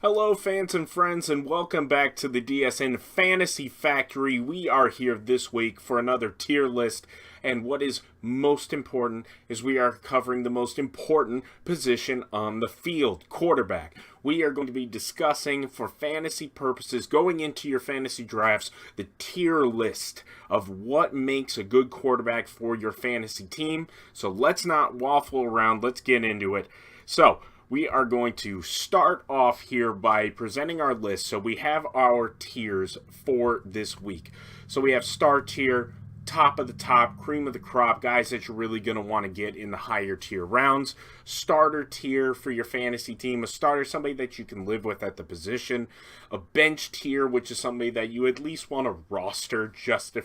Hello, fans and friends, and welcome back to the DSN Fantasy Factory. We are here this week for another tier list, and what is most important is we are covering the most important position on the field, quarterback. We are going to be discussing, for fantasy purposes, going into your fantasy drafts, the tier list of what makes a good quarterback for your fantasy team. So let's not waffle around, let's get into it. So, we are going to start off here by presenting our list. So we have our tiers for this week. So we have star tier, top of the top, cream of the crop, guys that you're really going to want to get in the higher tier rounds. Starter tier for your fantasy team, a starter, somebody that you can live with at the position. A bench tier, which is somebody that you at least want to roster just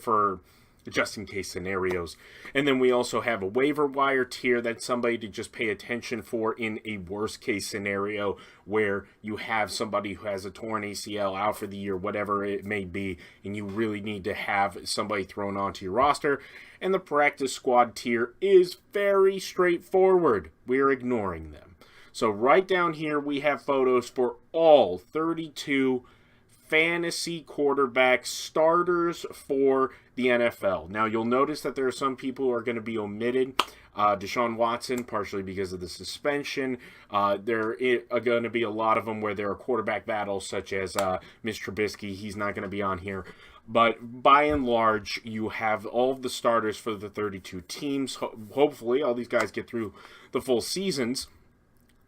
in case scenarios. And then we also have a waiver wire tier, that's somebody to just pay attention for in a worst case scenario where you have somebody who has a torn ACL out for the year, whatever it may be, and you really need to have somebody thrown onto your roster. And the practice squad tier is very straightforward. We're ignoring them. So right down here we have photos for all 32 fantasy quarterback starters for the NFL. Now, you'll notice that there are some people who are going to be omitted. Deshaun Watson, partially because of the suspension. There are going to be a lot of them where there are quarterback battles, such as Mr. Trubisky. He's not going to be on here. But by and large, you have all of the starters for the 32 teams. Hopefully, all these guys get through the full seasons.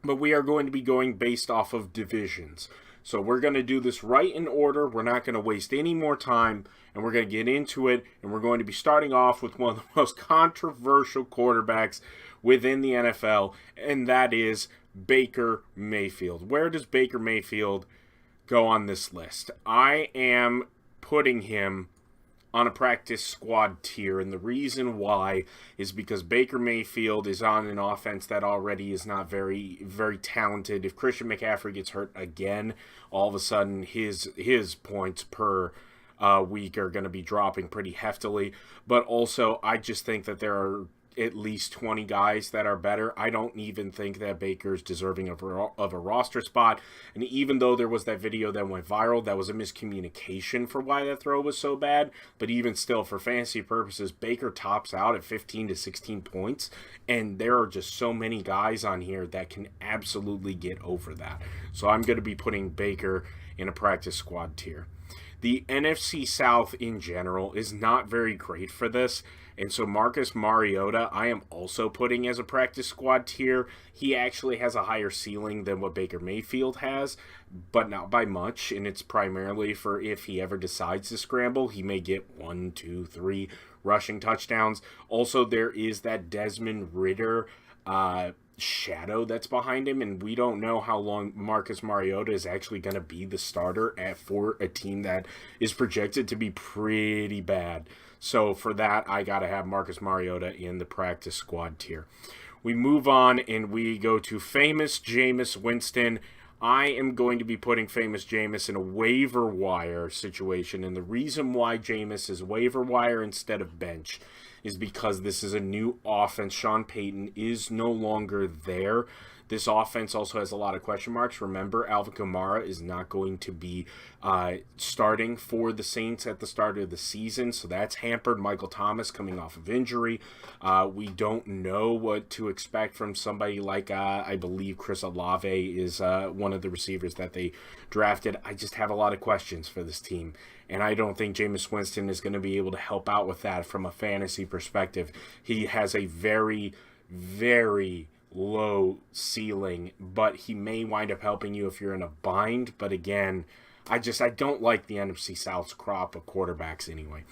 But we are going to be going based off of divisions. So we're going to do this right in order. We're not going to waste any more time, and we're going to get into it. And we're going to be starting off with one of the most controversial quarterbacks within the NFL, and that is Baker Mayfield. Where does Baker Mayfield go on this list? I am putting him on a practice squad tier, and the reason why is because Baker Mayfield is on an offense that already is not very, very talented. If Christian McCaffrey gets hurt again, all of a sudden his points per week are going to be dropping pretty heftily. But also, I just think that there are at least 20 guys that are better. I don't even think that Baker's deserving of a roster spot. And even though there was that video that went viral, that was a miscommunication for why that throw was so bad. But even still, for fantasy purposes, Baker tops out at 15 to 16 points. And there are just so many guys on here that can absolutely get over that. So I'm going to be putting Baker in a practice squad tier. The NFC South in general is not very great for this. And so Marcus Mariota, I am also putting as a practice squad tier. He actually has a higher ceiling than what Baker Mayfield has, but not by much. And it's primarily for if he ever decides to scramble, he may get 1, 2, 3 rushing touchdowns. Also, there is that Desmond Ridder shadow that's behind him, and we don't know how long Marcus Mariota is actually going to be the starter for a team that is projected to be pretty bad. So for that, I got to have Marcus Mariota in the practice squad tier. We move on and we go to famous Jameis Winston. I am going to be putting famous Jameis in a waiver wire situation, and the reason why Jameis is waiver wire instead of bench is because this is a new offense. Sean Payton is no longer there. This offense also has a lot of question marks. Remember, Alvin Kamara is not going to be starting for the Saints at the start of the season, so that's hampered. Michael Thomas coming off of injury. We don't know what to expect from somebody like, I believe Chris Olave is one of the receivers that they drafted. I just have a lot of questions for this team, and I don't think Jameis Winston is going to be able to help out with that from a fantasy perspective. He has a very, very low ceiling, but he may wind up helping you if you're in a bind. But again, I don't like the NFC South's crop of quarterbacks anyway.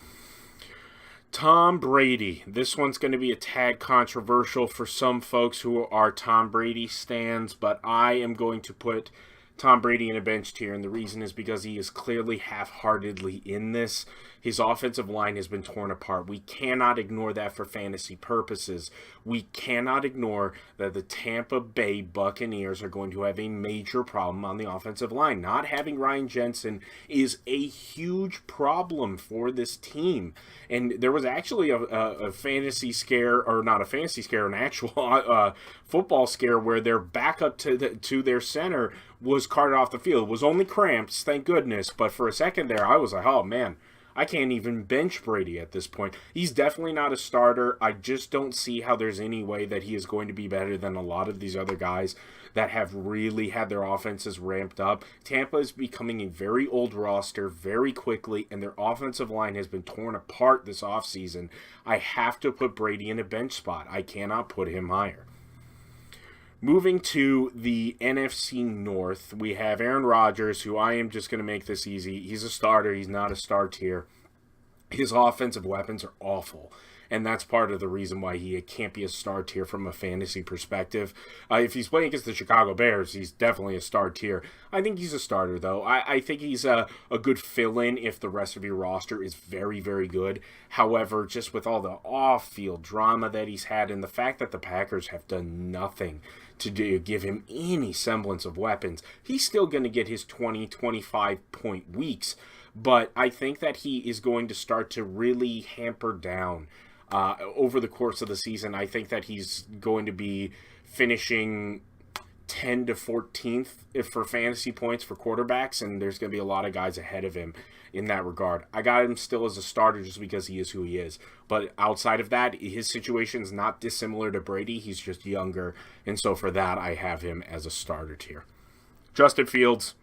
Tom Brady. This one's going to be a tad controversial for some folks who are Tom Brady stans, but I am going to put Tom Brady in a bench tier, and the reason is because he is clearly half-heartedly in this. His offensive line has been torn apart. We cannot ignore that for fantasy purposes. We cannot ignore that the Tampa Bay Buccaneers are going to have a major problem on the offensive line. Not having Ryan Jensen is a huge problem for this team. And there was actually a fantasy scare, or not a fantasy scare, an actual football scare where their backup to their center was carted off the field. It was only cramps, thank goodness, but for a second there, I was like, oh man, I can't even bench Brady at this point. He's definitely not a starter. I just don't see how there's any way that he is going to be better than a lot of these other guys that have really had their offenses ramped up. Tampa is becoming a very old roster very quickly, and their offensive line has been torn apart this offseason. I have to put Brady in a bench spot. I cannot put him higher. Moving to the NFC North, we have Aaron Rodgers, who I am just going to make this easy. He's a starter. He's not a star tier. His offensive weapons are awful, and that's part of the reason why he can't be a star tier from a fantasy perspective. If he's playing against the Chicago Bears, he's definitely a star tier. I think he's a starter, though. I think he's a good fill-in if the rest of your roster is very, very good. However, just with all the off-field drama that he's had and the fact that the Packers have done nothing to give him any semblance of weapons, he's still going to get his 20, 25-point weeks. But I think that he is going to start to really hamper down over the course of the season. I think that he's going to be finishing 10 to 14th for fantasy points for quarterbacks, and there's going to be a lot of guys ahead of him in that regard. I got him still as a starter just because he is who he is. But outside of that, his situation is not dissimilar to Brady. He's just younger, and so for that, I have him as a starter tier. Justin Fields,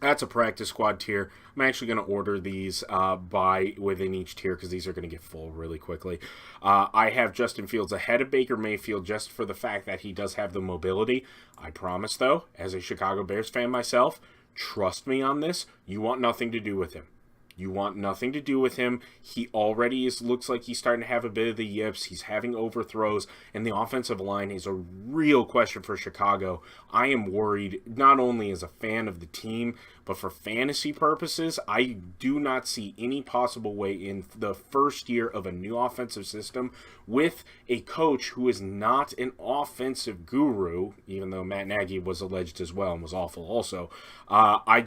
that's a practice squad tier. I'm actually going to order these by within each tier because these are going to get full really quickly. I have Justin Fields ahead of Baker Mayfield just for the fact that he does have the mobility. I promise, though, as a Chicago Bears fan myself, trust me on this, you want nothing to do with him. You want nothing to do with him. He already looks like he's starting to have a bit of the yips. He's having overthrows, and the offensive line is a real question for Chicago. I am worried, not only as a fan of the team, but for fantasy purposes, I do not see any possible way in the first year of a new offensive system with a coach who is not an offensive guru, even though Matt Nagy was alleged as well and was awful also. I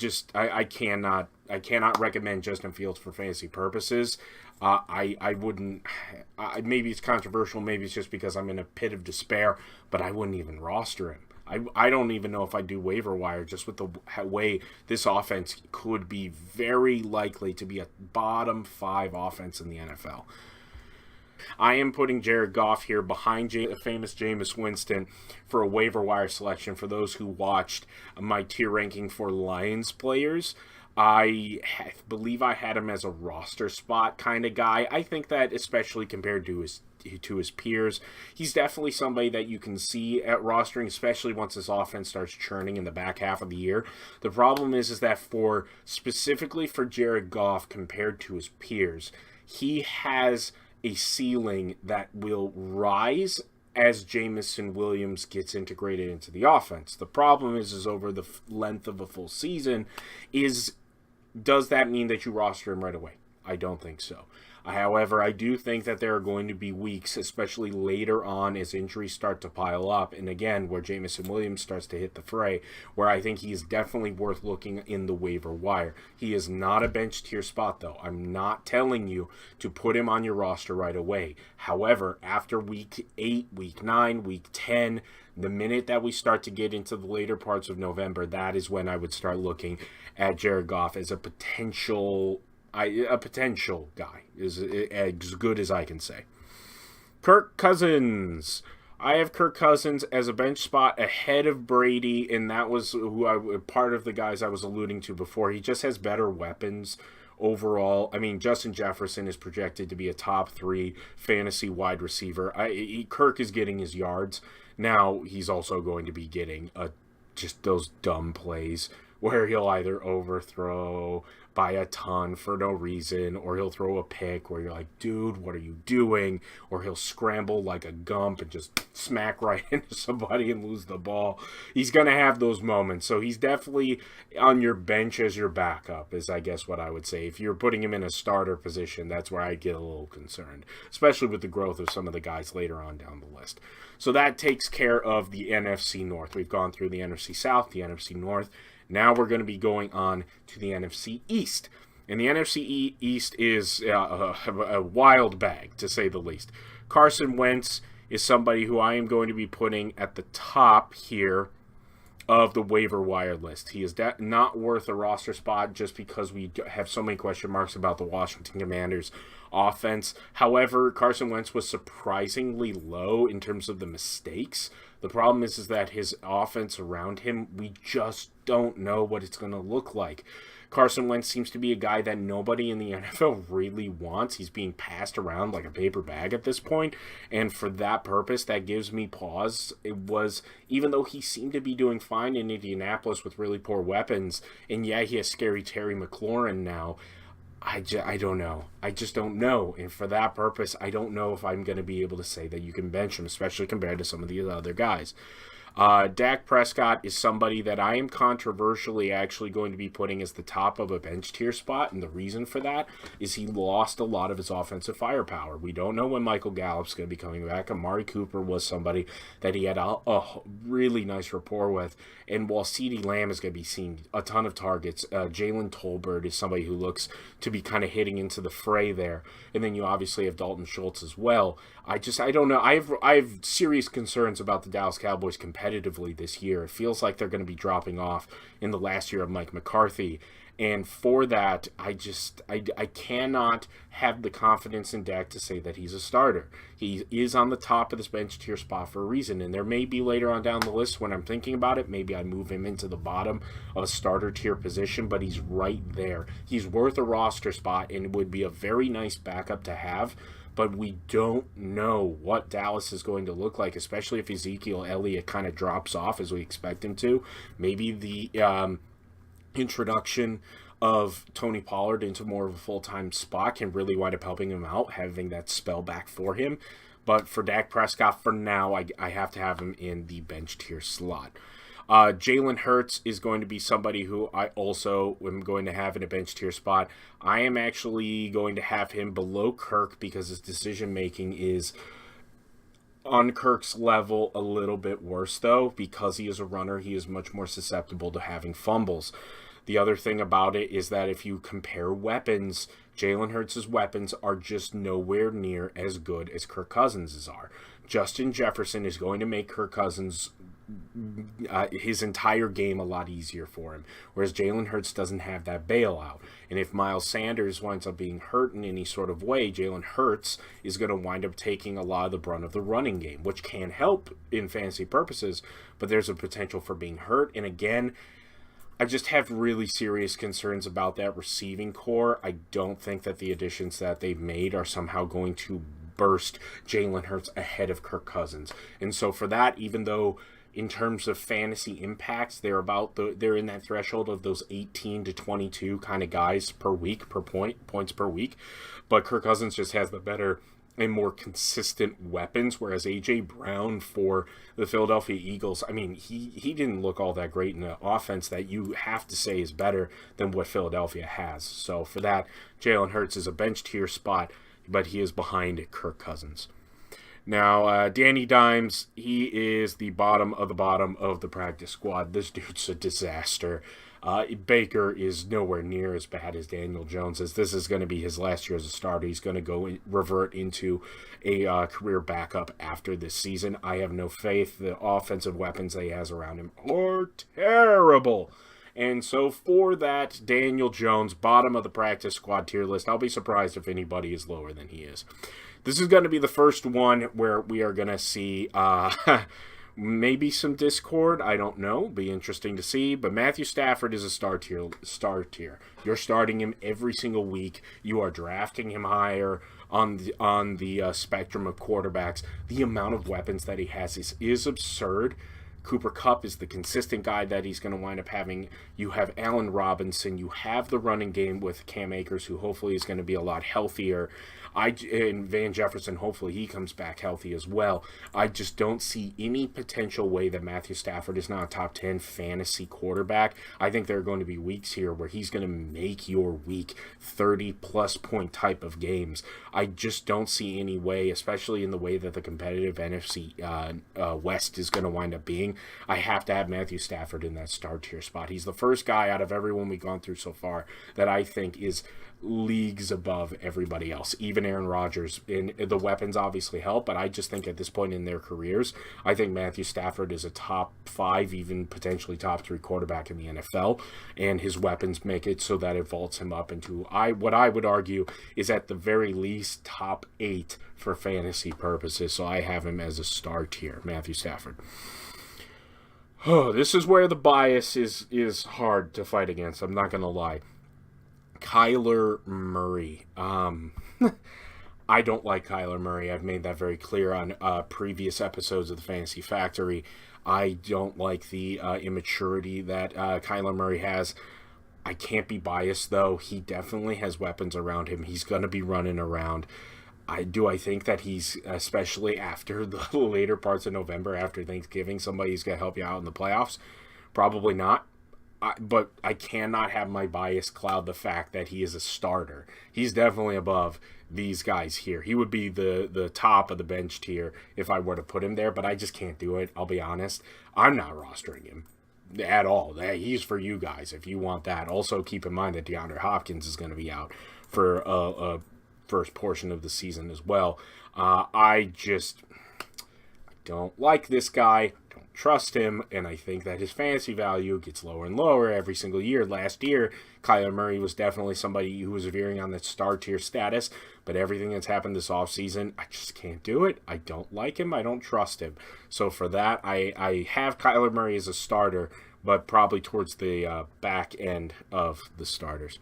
cannot recommend Justin Fields for fantasy purposes. I wouldn't, maybe it's controversial, maybe it's just because I'm in a pit of despair, but I wouldn't even roster him. I don't even know if I do waiver wire, just with the way this offense could be very likely to be a bottom 5 offense in the NFL. I am putting Jared Goff here behind the famous Jameis Winston for a waiver wire selection for those who watched my tier ranking for Lions players. I believe I had him as a roster spot kind of guy. I think that especially compared to his peers, he's definitely somebody that you can see at rostering, especially once his offense starts churning in the back half of the year. The problem is that specifically for Jared Goff compared to his peers, he has a ceiling that will rise as Jameson Williams gets integrated into the offense. The problem is over the length of a full season, does that mean that you roster him right away? I don't think so. However, I do think that there are going to be weeks, especially later on as injuries start to pile up, and again, where Jameson Williams starts to hit the fray, where I think he is definitely worth looking in the waiver wire. He is not a bench tier spot, though. I'm not telling you to put him on your roster right away. However, after week 8, week 9, week 10, the minute that we start to get into the later parts of November, that is when I would start looking at Jared Goff as a potential guy, is as good as I can say. Kirk Cousins. I have Kirk Cousins as a bench spot ahead of Brady, and that was part of the guys I was alluding to before. He just has better weapons overall. I mean, Justin Jefferson is projected to be a top 3 fantasy wide receiver. Kirk is getting his yards. Now, he's also going to be getting just those dumb plays where he'll either overthrow by a ton for no reason, or he'll throw a pick where you're like, dude, what are you doing? Or he'll scramble like a gump and just smack right into somebody and lose the ball. He's going to have those moments. So he's definitely on your bench as your backup, is I guess what I would say. If you're putting him in a starter position, that's where I get a little concerned, especially with the growth of some of the guys later on down the list. So that takes care of the NFC North. We've gone through the NFC South, the NFC North. Now we're going to be going on to the NFC East. And the NFC East is a wild bag, to say the least. Carson Wentz is somebody who I am going to be putting at the top here of the waiver wire list. He is not worth a roster spot just because we have so many question marks about the Washington Commanders offense. However, Carson Wentz was surprisingly low in terms of the mistakes. The problem is that his offense around him, we just don't know what it's going to look like. Carson Wentz seems to be a guy that nobody in the NFL really wants. He's being passed around like a paper bag at this point, and for that purpose, that gives me pause. It was, even though he seemed to be doing fine in Indianapolis with really poor weapons, and yeah, he has scary Terry McLaurin now, I don't know. I just don't know. And for that purpose, I don't know if I'm going to be able to say that you can bench him, especially compared to some of the other guys. Dak Prescott is somebody that I am controversially actually going to be putting as the top of a bench tier spot, and the reason for that is he lost a lot of his offensive firepower. We don't know when Michael Gallup's going to be coming back. Amari Cooper was somebody that he had a really nice rapport with, and while CeeDee Lamb is going to be seeing a ton of targets, Jalen Tolbert is somebody who looks to be kind of hitting into the fray there, and then you obviously have Dalton Schultz as well. I don't know. I have serious concerns about the Dallas Cowboys competitively this year. It feels like they're going to be dropping off in the last year of Mike McCarthy. And for that, I cannot have the confidence in Dak to say that he's a starter. He is on the top of this bench tier spot for a reason. And there may be later on down the list when I'm thinking about it, maybe I move him into the bottom of a starter tier position, but he's right there. He's worth a roster spot and would be a very nice backup to have. But we don't know what Dallas is going to look like, especially if Ezekiel Elliott kind of drops off as we expect him to. Maybe the introduction of Tony Pollard into more of a full-time spot can really wind up helping him out, having that spell back for him. But for Dak Prescott, for now, I have to have him in the bench tier slot. Jalen Hurts is going to be somebody who I also am going to have in a bench tier spot. I am actually going to have him below Kirk because his decision making is on Kirk's level a little bit worse, though. Because he is a runner, he is much more susceptible to having fumbles. The other thing about it is that if you compare weapons, Jalen Hurts' weapons are just nowhere near as good as Kirk Cousins' are. Justin Jefferson is going to make Kirk Cousins his entire game a lot easier for him, whereas Jalen Hurts doesn't have that bailout. And if Miles Sanders winds up being hurt in any sort of way, Jalen Hurts is going to wind up taking a lot of the brunt of the running game, which can help in fantasy purposes, but there's a potential for being hurt. And again, I just have really serious concerns about that receiving core. I don't think that the additions that they've made are somehow going to burst Jalen Hurts ahead of Kirk Cousins. And so for that, even though in terms of fantasy impacts, they're in that threshold of those 18 to 22 kind of guys per week, points per week. But Kirk Cousins just has the better and more consistent weapons, whereas A.J. Brown for the Philadelphia Eagles, I mean, he didn't look all that great in an offense that you have to say is better than what Philadelphia has. So for that, Jalen Hurts is a bench tier spot, but he is behind Kirk Cousins. Now, Danny Dimes, he is the bottom of the practice squad. This dude's a disaster. Baker is nowhere near as bad as Daniel Jones is. This is going to be his last year as a starter. He's going to revert into a career backup after this season. I have no faith. The offensive weapons that he has around him are terrible. And so for that, Daniel Jones, bottom of the practice squad tier list. I'll be surprised if anybody is lower than he is. This is going to be the first one where we are going to see maybe some discord. I don't know. Be interesting to see. But Matthew Stafford is a star tier. You're starting him every single week. You are drafting him higher on the spectrum of quarterbacks. The amount of weapons that he has is absurd. Cooper Kupp is the consistent guy that he's going to wind up having. You have Allen Robinson. You have the running game with Cam Akers, who hopefully is going to be a lot healthier. And Van Jefferson, hopefully he comes back healthy as well. I just don't see any potential way that Matthew Stafford is not a top 10 fantasy quarterback. I think there are going to be weeks here where he's going to make your week 30-plus point type of games. I just don't see any way, especially in the way that the competitive NFC West is going to wind up being, thing, I have to have Matthew Stafford in that star tier spot. He's the first guy out of everyone we've gone through so far that I think is leagues above everybody else, even Aaron Rodgers. And the weapons obviously help, but I just think at this point in their careers, I think Matthew Stafford is a top 5, even potentially top 3 quarterback in the NFL, and his weapons make it so that it vaults him up into what I would argue is at the very least top 8 for fantasy purposes. So I have him as a star tier, Matthew Stafford. Oh, this is where the bias is hard to fight against. I'm not going to lie. Kyler Murray. I don't like Kyler Murray. I've made that very clear on previous episodes of the Fantasy Factory. I don't like the immaturity that Kyler Murray has. I can't be biased, though. He definitely has weapons around him. He's going to be running around. I think that he's, especially after the later parts of November, after Thanksgiving, somebody's going to help you out in the playoffs? Probably not. But I cannot have my bias cloud the fact that he is a starter. He's definitely above these guys here. He would be the top of the bench tier if I were to put him there, but I just can't do it. I'll be honest. I'm not rostering him at all. He's for you guys if you want that. Also, keep in mind that DeAndre Hopkins is going to be out for a first portion of the season as well. I don't like this guy. Trust him, and I think that his fantasy value gets lower and lower every single year. Last year, Kyler Murray was definitely somebody who was veering on that star tier status, but everything that's happened this offseason, I just can't do it. I don't like him. I don't trust him. So for that, I have Kyler Murray as a starter, but probably towards the back end of the starters.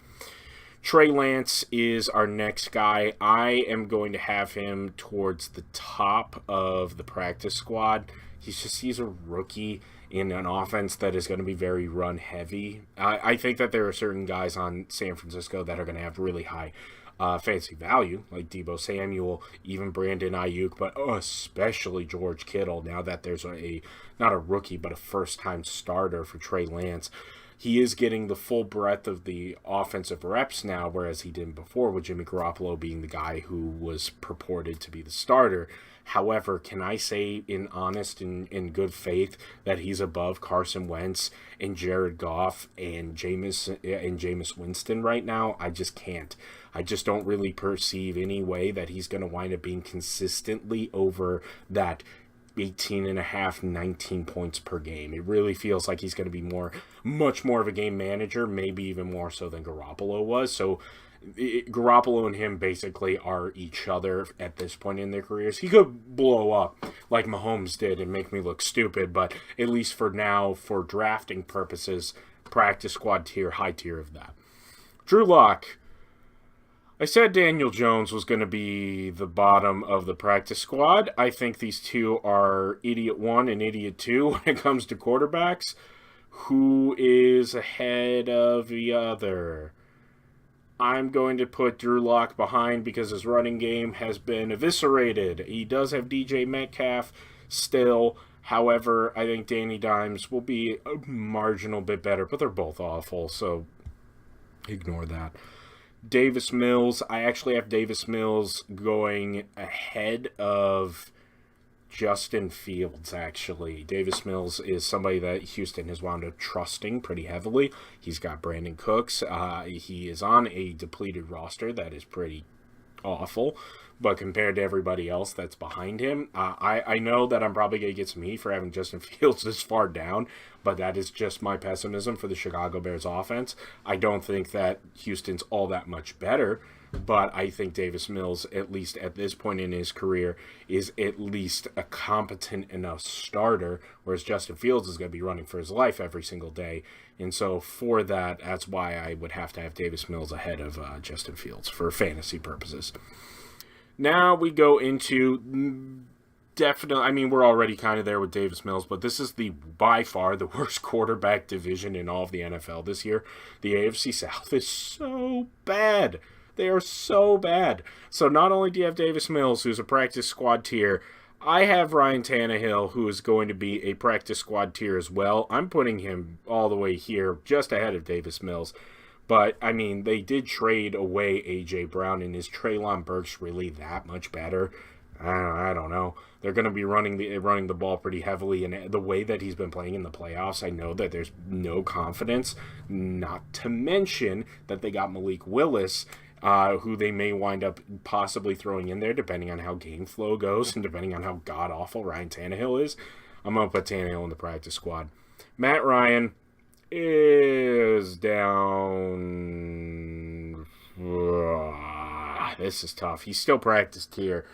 Trey Lance is our next guy. I am going to have him towards the top of the practice squad. He's a rookie in an offense that is going to be very run heavy. I think that there are certain guys on San Francisco that are going to have really high fantasy value, like Deebo Samuel, even Brandon Ayuk, but especially George Kittle, now that there's not a rookie, but a first-time starter for Trey Lance. He is getting the full breadth of the offensive reps now, whereas he didn't before, with Jimmy Garoppolo being the guy who was purported to be the starter. However, can I say in honest and in good faith that he's above Carson Wentz and Jared Goff and Jameis Winston right now? I just can't. I just don't really perceive any way that he's going to wind up being consistently over that 18.5, 19 points per game. It really feels like he's going to be much more of a game manager, maybe even more so than Garoppolo was. So Garoppolo and him basically are each other at this point in their careers. He could blow up like Mahomes did and make me look stupid, but at least for now, for drafting purposes, practice squad tier, high tier of that. Drew Lock. I said Daniel Jones was going to be the bottom of the practice squad. I think these two are idiot 1 and idiot 2 when it comes to quarterbacks. Who is ahead of the other? I'm going to put Drew Lock behind because his running game has been eviscerated. He does have DJ Metcalf still. However, I think Danny Dimes will be a marginal bit better, but they're both awful, so ignore that. Davis Mills, I actually have Davis Mills going ahead of Justin Fields, actually. Davis Mills is somebody that Houston has wound up trusting pretty heavily. He's got Brandon Cooks. He is on a depleted roster that is pretty awful, but compared to everybody else that's behind him, I know that I'm probably going to get some heat for having Justin Fields this far down, but that is just my pessimism for the Chicago Bears offense. I don't think that Houston's all that much better, but I think Davis Mills, at least at this point in his career, is at least a competent enough starter, whereas Justin Fields is going to be running for his life every single day. And so for that's why I would have to have Davis Mills ahead of Justin Fields for fantasy purposes. Now we go into definitely, we're already kind of there with Davis Mills, but this is by far the worst quarterback division in all of the NFL this year. The AFC South is so bad. They are so bad. So not only do you have Davis Mills, who's a practice squad tier, I have Ryan Tannehill, who is going to be a practice squad tier as well. I'm putting him all the way here, just ahead of Davis Mills. But, they did trade away A.J. Brown, and is Treylon Burks really that much better? I don't know. They're going to be running the ball pretty heavily, and the way that he's been playing in the playoffs, I know that there's no confidence. Not to mention that they got Malik Willis, who they may wind up possibly throwing in there, depending on how game flow goes and depending on how god awful Ryan Tannehill is. I'm going to put Tannehill in the practice squad. Matt Ryan is down. This is tough. He's still practiced here.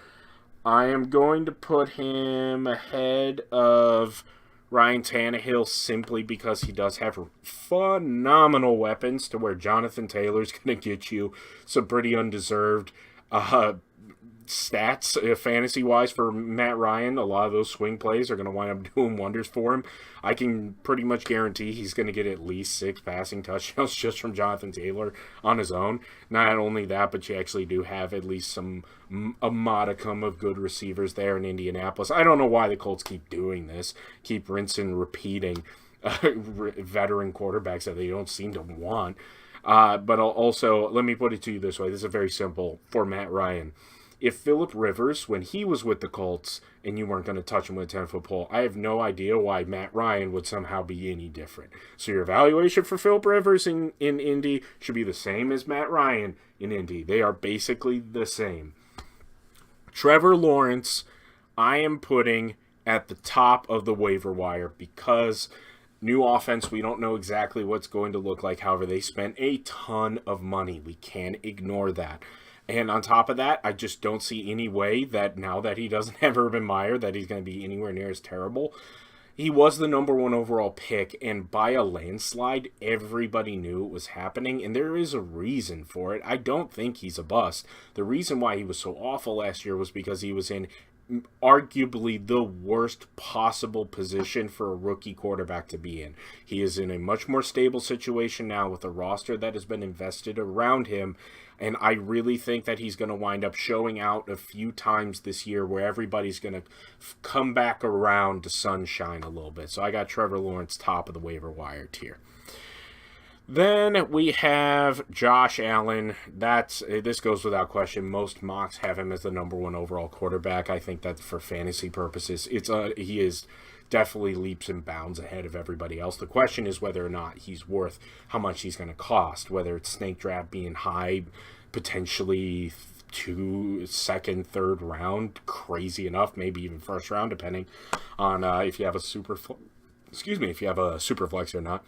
I am going to put him ahead of Ryan Tannehill simply because he does have phenomenal weapons to where Jonathan Taylor's going to get you some pretty undeserved stats fantasy-wise for Matt Ryan. A lot of those swing plays are going to wind up doing wonders for him. I can pretty much guarantee he's going to get at least 6 passing touchdowns just from Jonathan Taylor on his own. Not only that, but you actually do have at least a modicum of good receivers there in Indianapolis. I don't know why the Colts keep doing this, keep rinsing and repeating veteran quarterbacks that they don't seem to want. But also, let me put it to you this way. This is very simple for Matt Ryan. If Phillip Rivers, when he was with the Colts, and you weren't going to touch him with a 10-foot pole, I have no idea why Matt Ryan would somehow be any different. So your evaluation for Phillip Rivers in Indy should be the same as Matt Ryan in Indy. They are basically the same. Trevor Lawrence, I am putting at the top of the waiver wire because new offense, we don't know exactly what's going to look like. However, they spent a ton of money. We can't ignore that. And on top of that, I just don't see any way that now that he doesn't have Urban Meyer, that he's going to be anywhere near as terrible. He was the number 1 overall pick, and by a landslide, everybody knew it was happening, and there is a reason for it. I don't think he's a bust. The reason why he was so awful last year was because he was in arguably the worst possible position for a rookie quarterback to be in. He is in a much more stable situation now with a roster that has been invested around him, and I really think that he's going to wind up showing out a few times this year where everybody's going to come back around to sunshine a little bit. So I got Trevor Lawrence top of the waiver wire tier. Then we have Josh Allen. This goes without question. Most mocks have him as the number 1 overall quarterback. I think that for fantasy purposes, he is definitely leaps and bounds ahead of everybody else. The question is whether or not he's worth how much he's going to cost, whether it's snake draft being high, potentially 2nd, 3rd round, crazy enough, maybe even 1st round, depending on if you have a super flex or not.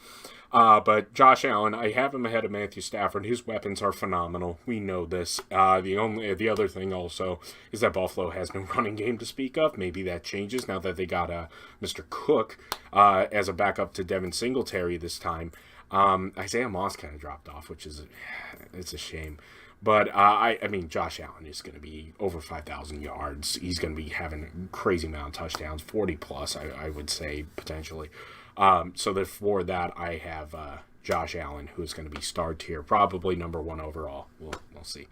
But Josh Allen, I have him ahead of Matthew Stafford. His weapons are phenomenal. We know this. The other thing also is that Buffalo has no running game to speak of. Maybe that changes now that they got Mr. Cook as a backup to Devin Singletary this time. Isaiah Moss kind of dropped off, which is it's a shame. But, I mean, Josh Allen is going to be over 5,000 yards. He's going to be having a crazy amount of touchdowns, 40-plus, I would say, potentially. So therefore that, I have Josh Allen, who's going to be star tier, probably number 1 overall. We'll see.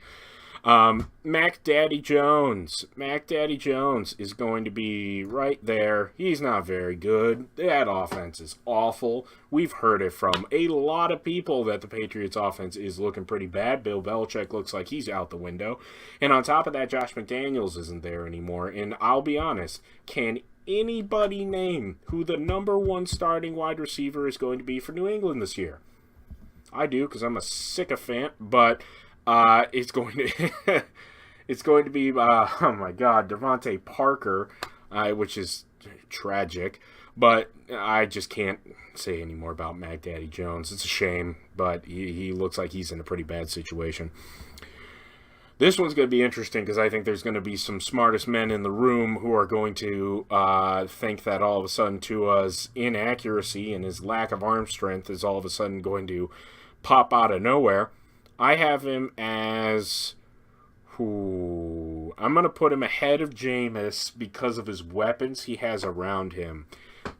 Mac Daddy Jones. Mac Daddy Jones is going to be right there. He's not very good. That offense is awful. We've heard it from a lot of people that the Patriots offense is looking pretty bad. Bill Belichick looks like he's out the window. And on top of that, Josh McDaniels isn't there anymore. And I'll be honest, can anybody name who the number 1 starting wide receiver is going to be for New England this year? I do, because I'm a sycophant, but it's going to be oh my God, Devontae Parker, which is tragic, but I just can't say any more about Mac Daddy Jones. It's a shame, but he looks like he's in a pretty bad situation. This one's going to be interesting because I think there's going to be some smartest men in the room who are going to think that all of a sudden Tua's inaccuracy and his lack of arm strength is all of a sudden going to pop out of nowhere. I have him as... I'm going to put him ahead of Jameis because of his weapons he has around him.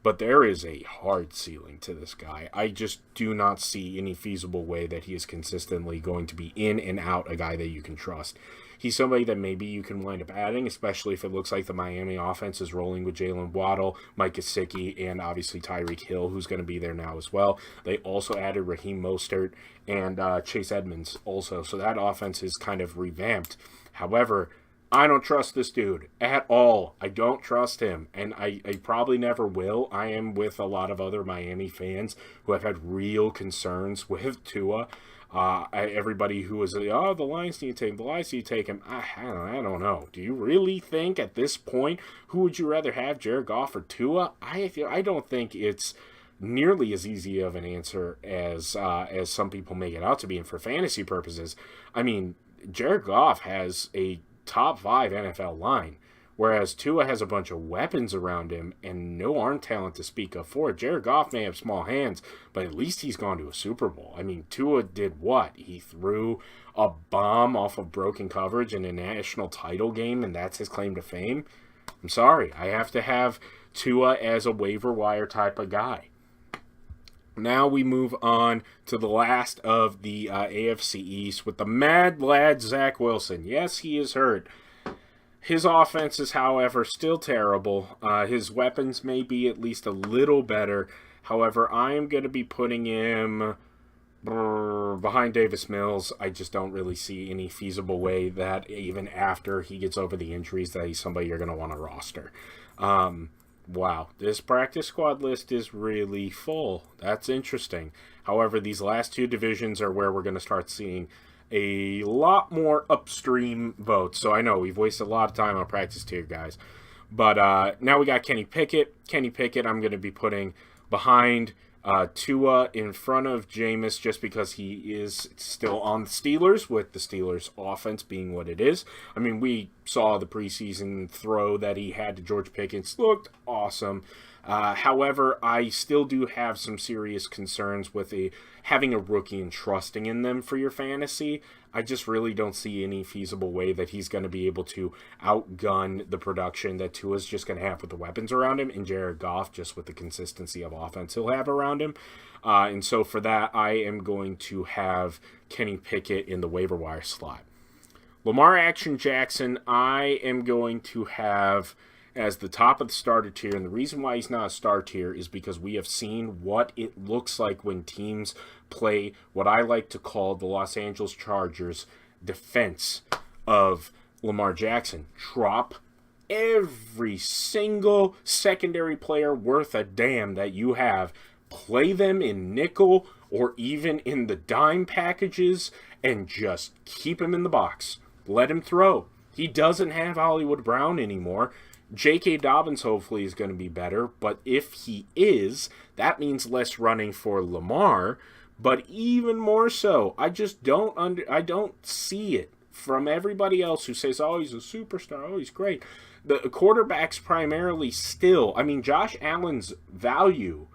But there is a hard ceiling to this guy. I just do not see any feasible way that he is consistently going to be in and out a guy that you can trust. He's somebody that maybe you can wind up adding, especially if it looks like the Miami offense is rolling with Jalen Waddle, Mike Gesicki, and obviously Tyreek Hill, who's going to be there now as well. They also added Raheem Mostert and Chase Edmonds also. So that offense is kind of revamped. However, I don't trust this dude at all. I don't trust him, and I probably never will. I am with a lot of other Miami fans who have had real concerns with Tua. Everybody who was, oh, the Lions need to take him, the Lions need to take him. I don't know. Do you really think at this point, who would you rather have, Jared Goff or Tua? I don't think it's nearly as easy of an answer as some people make it out to be. And for fantasy purposes, I mean, Jared Goff has a top 5 NFL line, whereas Tua has a bunch of weapons around him and no arm talent to speak of for it. Jared Goff may have small hands, but at least he's gone to a Super Bowl. I mean, Tua did what? He threw a bomb off of broken coverage in a national title game, and that's his claim to fame? I'm sorry. I have to have Tua as a waiver wire type of guy. Now we move on to the last of the AFC East with the mad lad Zach Wilson. Yes, he is hurt. His offense is, however, still terrible. His weapons may be at least a little better. However, I am going to be putting him behind Davis Mills. I just don't really see any feasible way that even after he gets over the injuries that he's somebody you're going to want to roster. Wow, this practice squad list is really full. That's interesting. However, these last 2 divisions are where we're going to start seeing a lot more upstream votes. So I know we've wasted a lot of time on practice tier, guys. But now we got Kenny Pickett. Kenny Pickett I'm going to be putting behind Tua, in front of Jameis, just because he is still on the Steelers, with the Steelers' offense being what it is. I mean, we saw the preseason throw that he had to George Pickens. Looked awesome. However, I still do have some serious concerns with having a rookie and trusting in them for your fantasy. I just really don't see any feasible way that he's going to be able to outgun the production that Tua's just going to have with the weapons around him, and Jared Goff just with the consistency of offense he'll have around him. And so for that, I am going to have Kenny Pickett in the waiver wire slot. Lamar Jackson, I am going to have as the top of the starter tier, and the reason why he's not a star tier is because we have seen what it looks like when teams play what I like to call the Los Angeles Chargers defense of Lamar Jackson. Drop every single secondary player worth a damn that you have. Play them in nickel or even in the dime packages and just keep him in the box. Let him throw. He doesn't have Hollywood Brown anymore. J.K. Dobbins hopefully is going to be better, but if he is, that means less running for Lamar. But even more so, I just don't see it from everybody else who says, oh, he's a superstar, oh, he's great. The quarterbacks primarily still, I mean, Josh Allen's value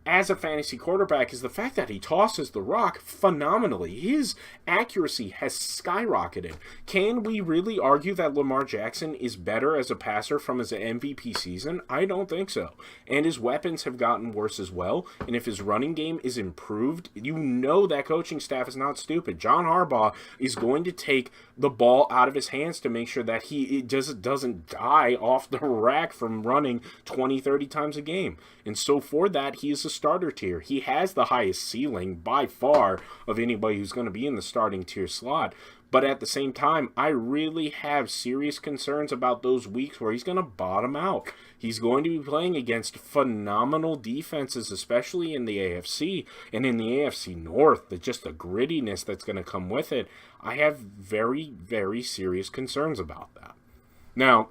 as a fantasy quarterback is the fact that he tosses the rock phenomenally. His accuracy has skyrocketed. Can we really argue that Lamar Jackson is better as a passer from his MVP season? I don't think so. And his weapons have gotten worse as well. And if his running game is improved, you know that coaching staff is not stupid. John Harbaugh is going to take the ball out of his hands to make sure that he just doesn't die off the rack from running 20, 30 times a game. And so for that, he is a starter tier. He has the highest ceiling by far of anybody who's going to be in the starting tier slot. But at the same time, I really have serious concerns about those weeks where he's going to bottom out. He's going to be playing against phenomenal defenses, especially in the AFC and in the AFC North. Just the grittiness that's going to come with it. I have very, very serious concerns about that. Now,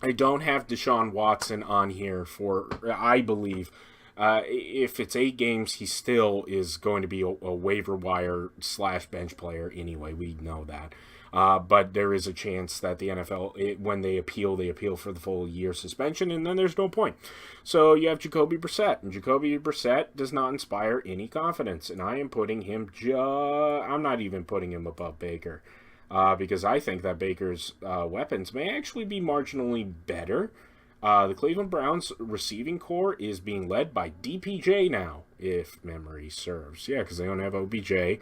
I don't have Deshaun Watson on here for, I believe, if it's 8 games, he still is going to be a waiver wire / bench player anyway. We know that. But there is a chance that the NFL, when they appeal for the full year suspension, and then there's no point. So you have Jacoby Persette, and Jacoby Persette does not inspire any confidence, and I am putting him I'm not even putting him above Baker, because I think that Baker's weapons may actually be marginally better. The Cleveland Browns receiving core is being led by DPJ now, if memory serves. Yeah, because they don't have OBJ,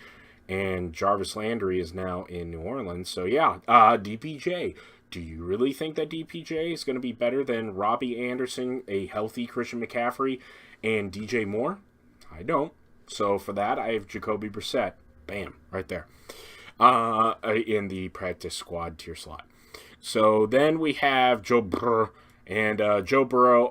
and Jarvis Landry is now in New Orleans. So yeah, DPJ. Do you really think that DPJ is going to be better than Robbie Anderson, a healthy Christian McCaffrey, and DJ Moore? I don't. So for that, I have Jacoby Persette. Bam, right there. In the practice squad tier slot. So then we have Joe Burrow. And Joe Burrow,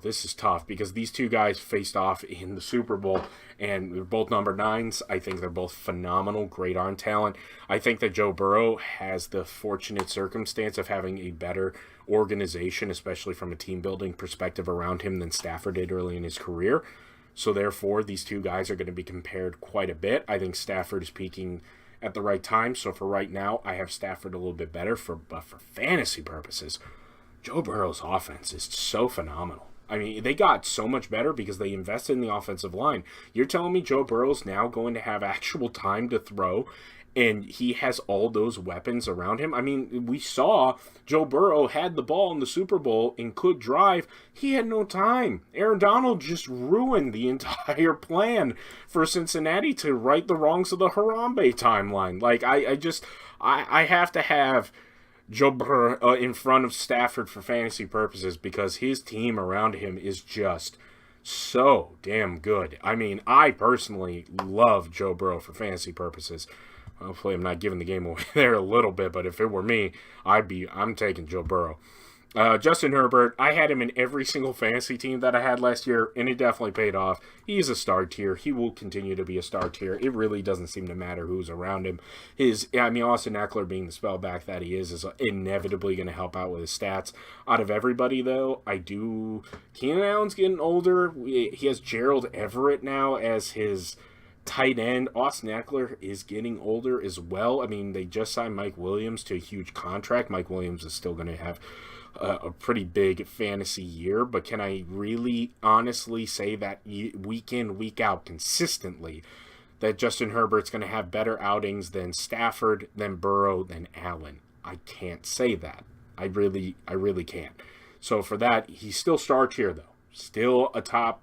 this is tough because these two guys faced off in the Super Bowl, and they're both number 9s. I think they're both phenomenal, great arm talent. I think that Joe Burrow has the fortunate circumstance of having a better organization, especially from a team-building perspective around him than Stafford did early in his career. So therefore, these two guys are going to be compared quite a bit. I think Stafford is peaking at the right time. So for right now, I have Stafford a little bit better. But for fantasy purposes, Joe Burrow's offense is so phenomenal. I mean, they got so much better because they invested in the offensive line. You're telling me Joe Burrow's now going to have actual time to throw, and he has all those weapons around him? I mean, we saw Joe Burrow had the ball in the Super Bowl and could drive. He had no time. Aaron Donald just ruined the entire plan for Cincinnati to right the wrongs of the Harambe timeline. Like, I have to have Joe Burrow in front of Stafford for fantasy purposes because his team around him is just so damn good. I mean, I personally love Joe Burrow for fantasy purposes. Hopefully I'm not giving the game away there a little bit, but if it were me, I'm taking Joe Burrow. Justin Herbert, I had him in every single fantasy team that I had last year, and it definitely paid off. He's a star tier. He will continue to be a star tier. It really doesn't seem to matter who's around him. Austin Eckler being the spellback that he is inevitably going to help out with his stats. Out of everybody, though, Keenan Allen's getting older. He has Gerald Everett now as his tight end. Austin Eckler is getting older as well. I mean, they just signed Mike Williams to a huge contract. Mike Williams is still going to have a pretty big fantasy year, but can I really honestly say that week in, week out consistently that Justin Herbert's going to have better outings than Stafford, than Burrow, than Allen? I can't say that. I really can't. So for that, he's still star tier though. Still a top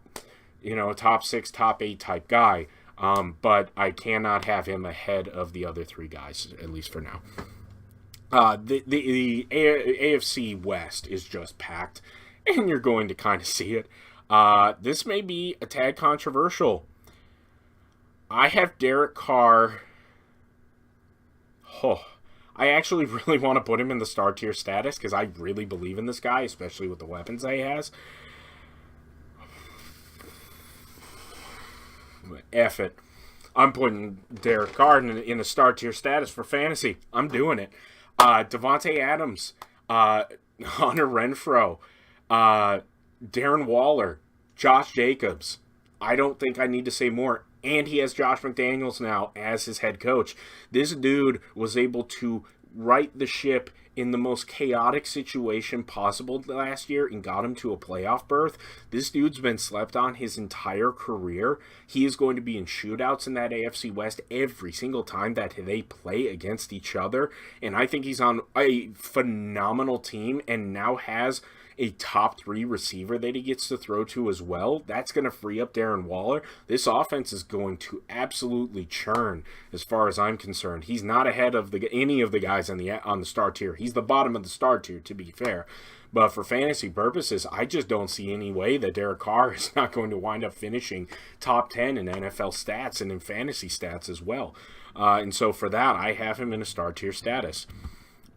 6, top 8 type guy. But I cannot have him ahead of the other 3 guys, at least for now. The AFC West is just packed, and you're going to kind of see it. This may be a tad controversial. I have Derek Carr. I actually really want to put him in the star tier status because I really believe in this guy, especially with the weapons that he has. F it. I'm putting Derek Carr in a star tier status for fantasy. I'm doing it. Devontae Adams, Hunter Renfrow, Darren Waller, Josh Jacobs. I don't think I need to say more. And he has Josh McDaniels now as his head coach. This dude was able to right the ship in the most chaotic situation possible last year and got him to a playoff berth. This dude's been slept on his entire career. He is going to be in shootouts in that AFC West every single time that they play against each other. And I think he's on a phenomenal team and now has a top 3 receiver that he gets to throw to as well. That's going to free up Darren Waller. This offense is going to absolutely churn as far as I'm concerned. He's not ahead of any of the guys on the star tier. He's the bottom of the star tier, to be fair. But for fantasy purposes, I just don't see any way that Derek Carr is not going to wind up finishing top 10 in NFL stats and in fantasy stats as well. And so for that, I have him in a star tier status.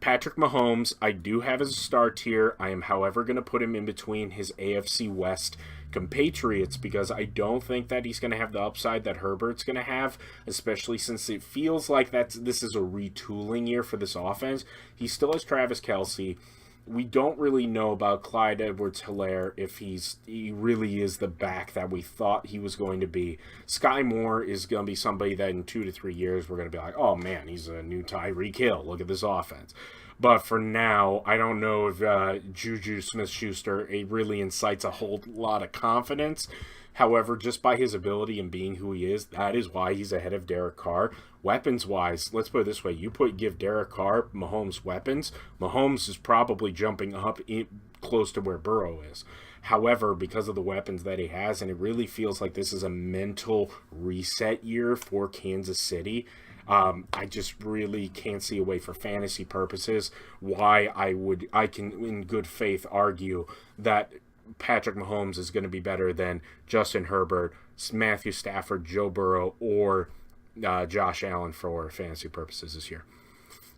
Patrick Mahomes, I do have as a star tier. I am, however, going to put him in between his AFC West compatriots because I don't think that he's going to have the upside that Herbert's going to have, especially since it feels like this is a retooling year for this offense. He still has Travis Kelce. We don't really know about Clyde Edwards-Helaire if he really is the back that we thought he was going to be. Sky Moore is going to be somebody that in 2 to 3 years we're going to be like, oh man, he's a new Tyreek Hill. Look at this offense. But for now, I don't know if Juju Smith-Schuster really incites a whole lot of confidence. However, just by his ability and being who he is, that is why he's ahead of Derek Carr. Weapons-wise, let's put it this way. Give Derek Carr Mahomes weapons. Mahomes is probably jumping up close to where Burrow is. However, because of the weapons that he has, and it really feels like this is a mental reset year for Kansas City, I just really can't see a way for fantasy purposes why I can in good faith argue that Patrick Mahomes is going to be better than Justin Herbert, Matthew Stafford, Joe Burrow, or Josh Allen for fantasy purposes this year.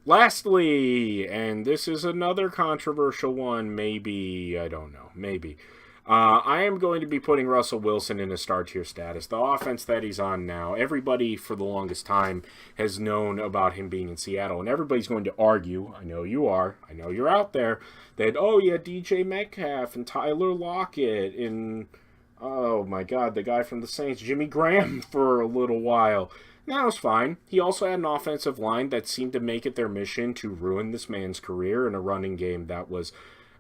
Lastly, and this is another controversial one, maybe, I don't know, maybe. I am going to be putting Russell Wilson in a star tier status. The offense that he's on now, everybody for the longest time has known about him being in Seattle, and everybody's going to argue, I know you are, I know you're out there, that, oh yeah, DJ Metcalf and Tyler Lockett and, oh my God, the guy from the Saints, Jimmy Graham for a little while. That was fine. He also had an offensive line that seemed to make it their mission to ruin this man's career in a running game that was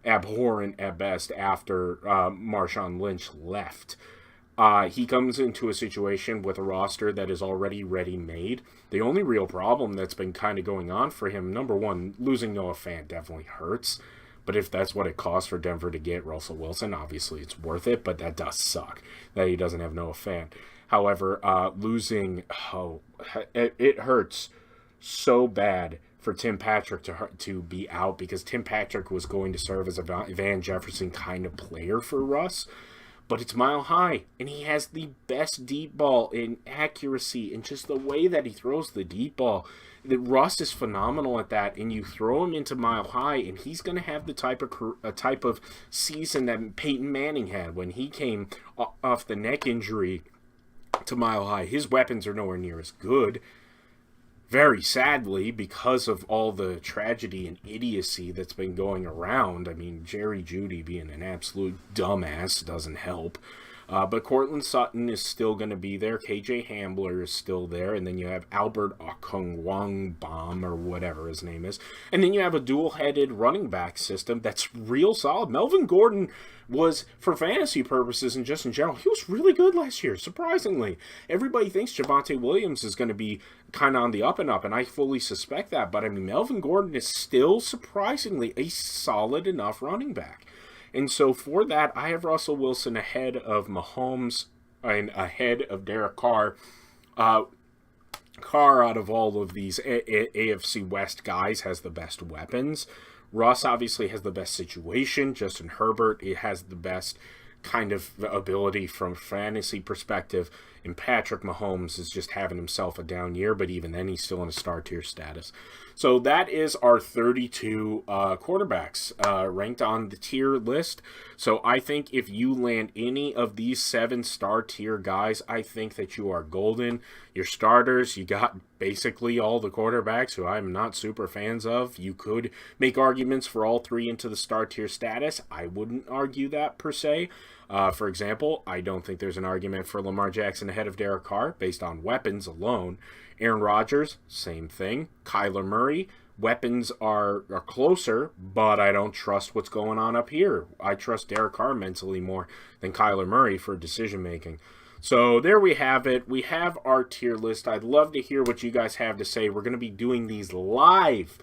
abhorrent at best after Marshawn Lynch left. He comes into a situation with a roster that is already ready-made. The only real problem that's been kind of going on for him, number one, losing Noah Fant definitely hurts. But if that's what it costs for Denver to get Russell Wilson, obviously it's worth it. But that does suck that he doesn't have Noah Fant. However, losing, it hurts so bad for Tim Patrick to be out, because Tim Patrick was going to serve as a Van Jefferson kind of player for Russ. But it's mile high, and he has the best deep ball in accuracy and just the way that he throws the deep ball. Russ is phenomenal at that, and you throw him into mile high, and he's going to have the type of season that Peyton Manning had when he came off the neck injury to mile high. His weapons are nowhere near as good. Very sadly, because of all the tragedy and idiocy that's been going around. I mean, Jerry Jeudy being an absolute dumbass doesn't help. But Cortland Sutton is still going to be there. KJ Hamler is still there. And then you have Albert Okongwongbam, or whatever his name is. And then you have a dual-headed running back system that's real solid. Melvin Gordon was, for fantasy purposes and just in general, he was really good last year, surprisingly. Everybody thinks Javonte Williams is going to be kind of on the up and up, and I fully suspect that. But, I mean, Melvin Gordon is still, surprisingly, a solid enough running back. And so for that, I have Russell Wilson ahead of Mahomes and ahead of Derek Carr. Carr, out of all of these AFC West guys, has the best weapons. Russ obviously has the best situation. Justin Herbert, it has the best kind of ability from fantasy perspective. And Patrick Mahomes is just having himself a down year, but even then he's still in a star tier status. So that is our 32 quarterbacks ranked on the tier list. So I think if you land any of these 7 star tier guys, I think that you are golden. Your starters, you got basically all the quarterbacks who I'm not super fans of. You could make arguments for all 3 into the star tier status. I wouldn't argue that per se. For example, I don't think there's an argument for Lamar Jackson ahead of Derek Carr based on weapons alone. Aaron Rodgers, same thing. Kyler Murray, weapons are closer, but I don't trust what's going on up here. I trust Derek Carr mentally more than Kyler Murray for decision making. So there we have it. We have our tier list. I'd love to hear what you guys have to say. We're going to be doing these live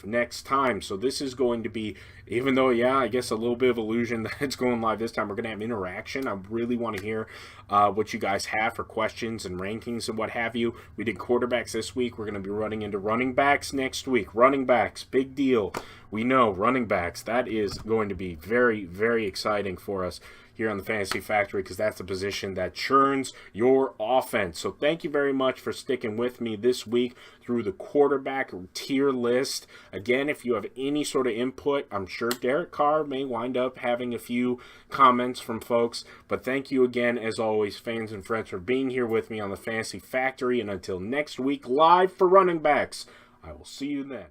next time. So this is going to be, even though, yeah, I guess a little bit of illusion that it's going live this time, we're going to have interaction. I really want to hear what you guys have for questions and rankings and what have you. We did quarterbacks this week. We're going to be running into running backs next week. Running backs, big deal. We know running backs, that is going to be very, very exciting for us here on the Fantasy Factory, because that's a position that churns your offense. So thank you very much for sticking with me this week through the quarterback tier list. Again, if you have any sort of input, I'm sure Derek Carr may wind up having a few comments from folks. But thank you again, as always, fans and friends, for being here with me on the Fantasy Factory. And until next week, live for running backs, I will see you then.